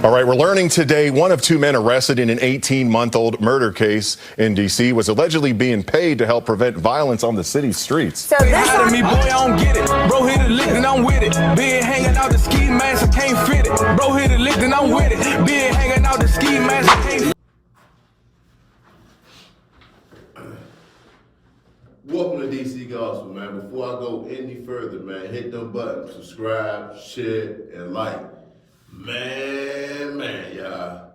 All right, we're learning today one of two men arrested in an 18-month-old murder case in D.C. was allegedly being paid to help prevent violence on the city's streets. So this out me, boy, I don't get it. Bro hit the lick and I'm with it. Been hanging out the ski mask, I can't fit it. Bro hit the lick and I'm with it. Been hanging out the ski mask, I can't fit it. Welcome to DC Gospel, man. Before I go any further, man, hit them buttons, subscribe, share, and like. Man, y'all.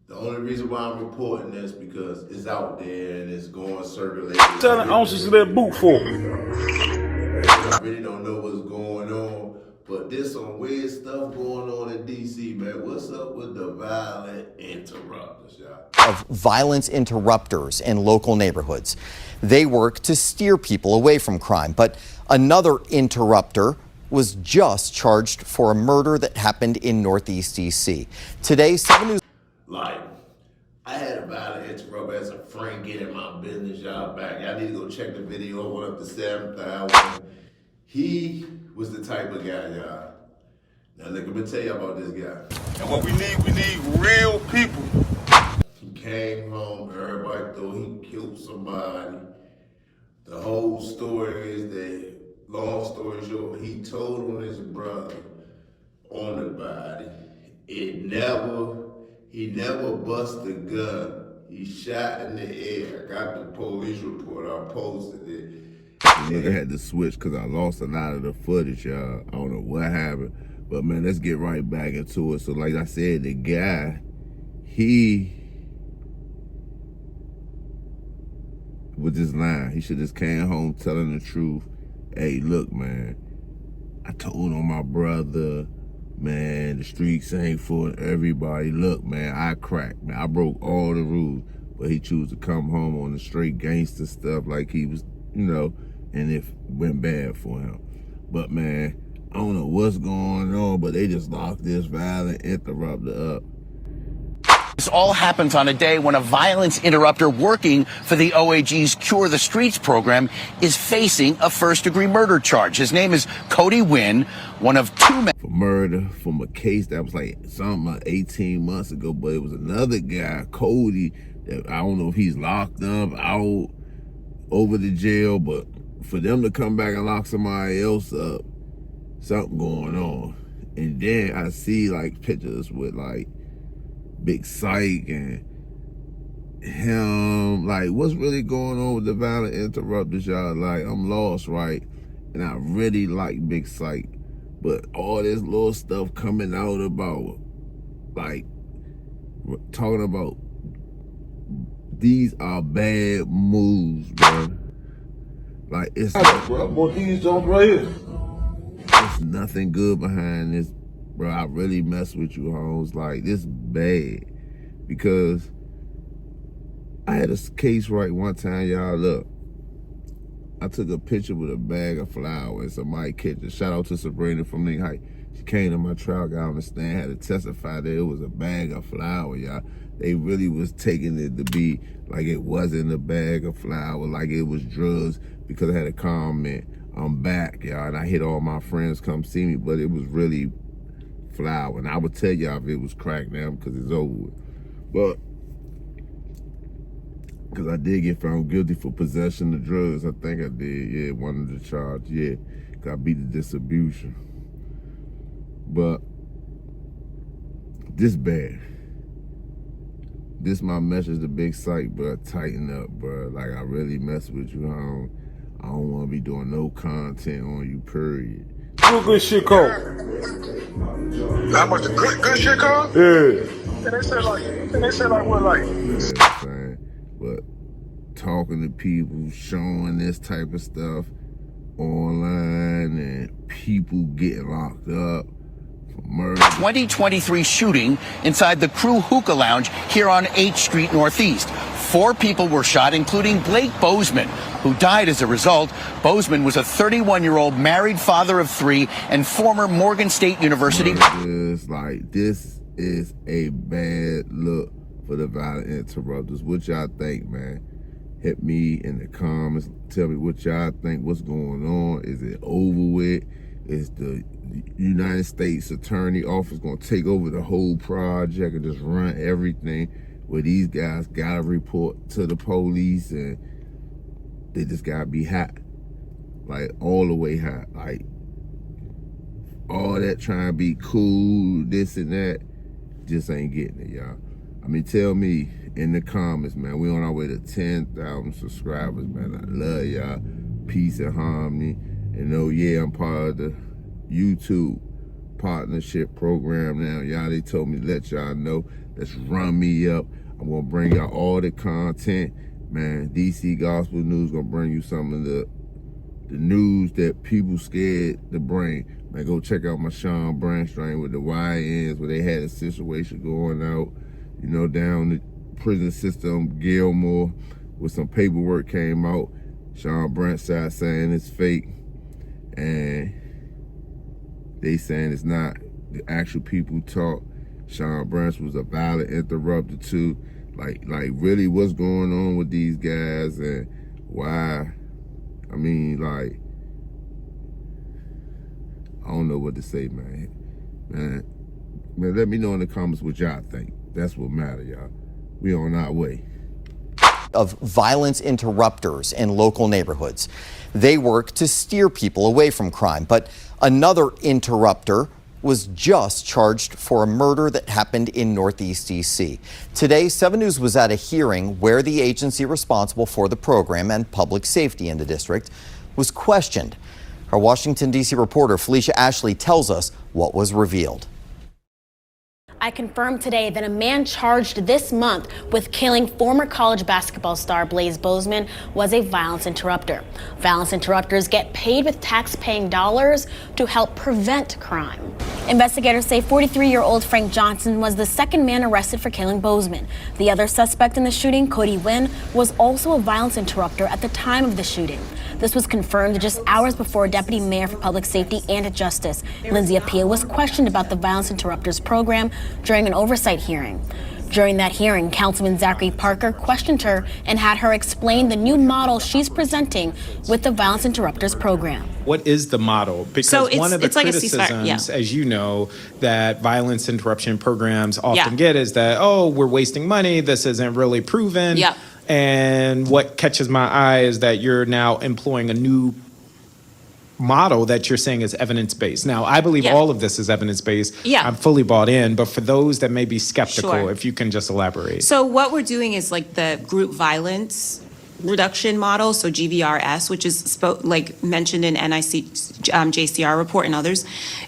The only reason why I'm reporting this because it's out there and it's going circulating. Selling ounces of that boot for. I really don't know what's going on, but there's some weird stuff going on in DC, man. What's up with the violent interrupters, y'all? Of violence interrupters in local neighborhoods. They work to steer people away from crime, but another interrupter was just charged for a murder that happened in Northeast D.C. Today, 7 News. Like, I had a violent interrupter as a friend getting my business, y'all back. Y'all need to go check the video. Went up to 7,000. He was the type of guy, y'all. Now, look, let me tell you about this guy. And what we need real people. He came home, everybody thought he killed somebody. The whole story is that, long story short, he told on his brother on the body. He never busted a gun. He shot in the air. I got the police report. I posted it. Nigga had to switch because I lost a lot of the footage, y'all. I don't know what happened. But man, let's get right back into it. So like I said, the guy, he was just lying. He should just came home telling the truth. Hey, look, man, I told on my brother, man, the streets ain't for everybody. Look, man, I cracked, man. I broke all the rules, but he chose to come home on the straight gangster stuff like he was, you know, and it went bad for him. But, man, I don't know what's going on, but they just locked this violent interrupter up. This all happens on a day when a violence interrupter working for the OAG's Cure the Streets program is facing a first-degree murder charge. His name is Cody Wynn, one of two men. For murder from a case that was like something like 18 months ago, but it was another guy, Cody, that I don't know if he's locked up, out, over the jail, but for them to come back and lock somebody else up, something going on. And then I see like pictures with like Big Psych and him, like what's really going on with the violent interrupters, y'all? Like I'm lost, right? And I really like Big Psych, but all this little stuff coming out about, like talking about these are bad moves, bro. Like it's nothing good behind this. Bro, I really mess with you, Holmes. Like, this bad. Because I had a case right one time, y'all. Look, I took a picture with a bag of flowers. Somebody catch it. Shout out to Sabrina from Link Height. She came to my trial, got on the stand, had to testify that it was a bag of flowers, y'all. They really was taking it to be like it wasn't a bag of flowers, like it was drugs, because I had a comment, I'm back, y'all. And I hit all my friends come see me, but it was really flower. And I would tell y'all if it was crack now because it's over with. But because I did get found guilty for possession of drugs. I think I did, yeah, one of the charges, yeah. Because I beat the distribution. But this bad. This my message to Big Psych, bro. Tighten up, bro. Like I really mess with you, I don't want to be doing no content on you, period. What good shit called? How much the good shit called? Yeah. And they said like what, like? Yeah, but talking to people, showing this type of stuff online, and people getting locked up for murder. 2023 shooting inside the Crew Hookah Lounge here on 8th Street Northeast. 4 people were shot, including Blake Bozeman, who died as a result. Bozeman was a 31-year-old married father of 3 and former Morgan State University. This is a bad look for the violent interrupters. What y'all think, man? Hit me in the comments. Tell me what y'all think. What's going on? Is it over with? is the United States Attorney Office gonna take over the whole project and just run everything, where these guys gotta report to the police and they just gotta be hot, like all the way hot, like all that trying to be cool, this and that, just ain't getting it, y'all. I mean, tell me in the comments, man. We on our way to 10,000 subscribers, man. I love y'all. Peace and harmony. And oh yeah, I'm part of the YouTube partnership program now. Y'all, they told me to let y'all know. Let's run me up. I'm gonna bring y'all all the content. Man, DC Gospel News gonna bring you some of the news that people scared to bring. Man, go check out my Sean Branch strain with the YNs, where they had a situation going out, you know, down the prison system, Gilmore, with some paperwork came out. Sean Branch side saying it's fake, and they saying it's not. The actual people talk. Sean Branch was a violent interrupter too. Like really what's going on with these guys and why? I mean, like, I don't know what to say, man. Man, let me know in the comments what y'all think. That's what matters, y'all. We on our way. Of violence interrupters in local neighborhoods. They work to steer people away from crime, but another interrupter was just charged for a murder that happened in Northeast DC. Today, 7 News was at a hearing where the agency responsible for the program and public safety in the district was questioned. Our Washington, D.C. reporter Felicia Ashley tells us what was revealed. I confirmed today that a man charged this month with killing former college basketball star Blaze Bozeman was a violence interrupter. Violence interrupters get paid with tax-paying dollars to help prevent crime. Investigators say 43-year-old Frank Johnson was the second man arrested for killing Bozeman. The other suspect in the shooting, Cody Wynn, was also a violence interrupter at the time of the shooting. This was confirmed just hours before Deputy Mayor for Public Safety and Justice, Lindsay Appiah, was questioned about the Violence Interrupters program during an oversight hearing. During that hearing, Councilman Zachary Parker questioned her and had her explain the new model she's presenting with the Violence Interrupters program. What is the model? Because one of the criticisms, as you know, that violence interruption programs often get is that, oh, we're wasting money, this isn't really proven. And what catches my eye is that you're now employing a new model that you're saying is evidence-based. Now, I believe all of this is evidence-based. I'm fully bought in, but for those that may be skeptical, if you can just elaborate. So what we're doing is like the group violence reduction model, so GVRS, which is mentioned in NIC JCR report and others.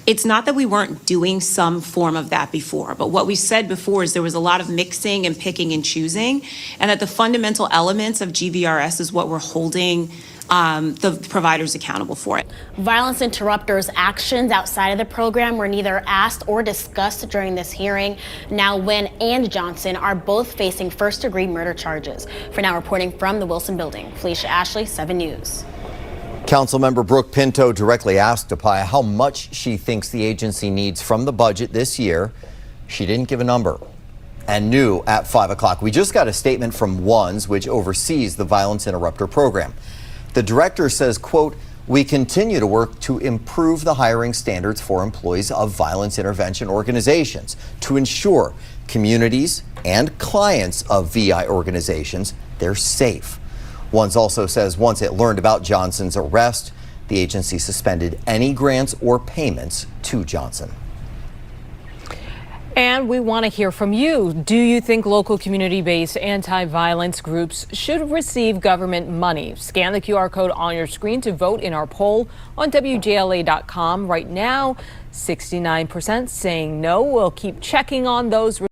It's not that we weren't doing some form of that before, but what we said before is there was a lot of mixing and picking and choosing, and that the fundamental elements of GVRS is what we're holding the providers accountable for it. Violence interrupters' actions outside of the program were neither asked or discussed during this hearing. Now Wynn and Johnson are both facing first-degree murder charges. For now, reporting from the Wilson Building, Felicia Ashley, 7 News. Councilmember Brooke Pinto directly asked Appiah how much she thinks the agency needs from the budget this year. She didn't give a number. And new at 5 o'clock. We just got a statement from WONS, which oversees the Violence Interrupter program. The director says, quote, "We continue to work to improve the hiring standards for employees of violence intervention organizations to ensure communities and clients of VI organizations, they're safe." WONS also says once it learned about Johnson's arrest, the agency suspended any grants or payments to Johnson. And we want to hear from you. Do you think local community-based anti-violence groups should receive government money? Scan the QR code on your screen to vote in our poll on WJLA.com. Right now, 69% saying no. We'll keep checking on those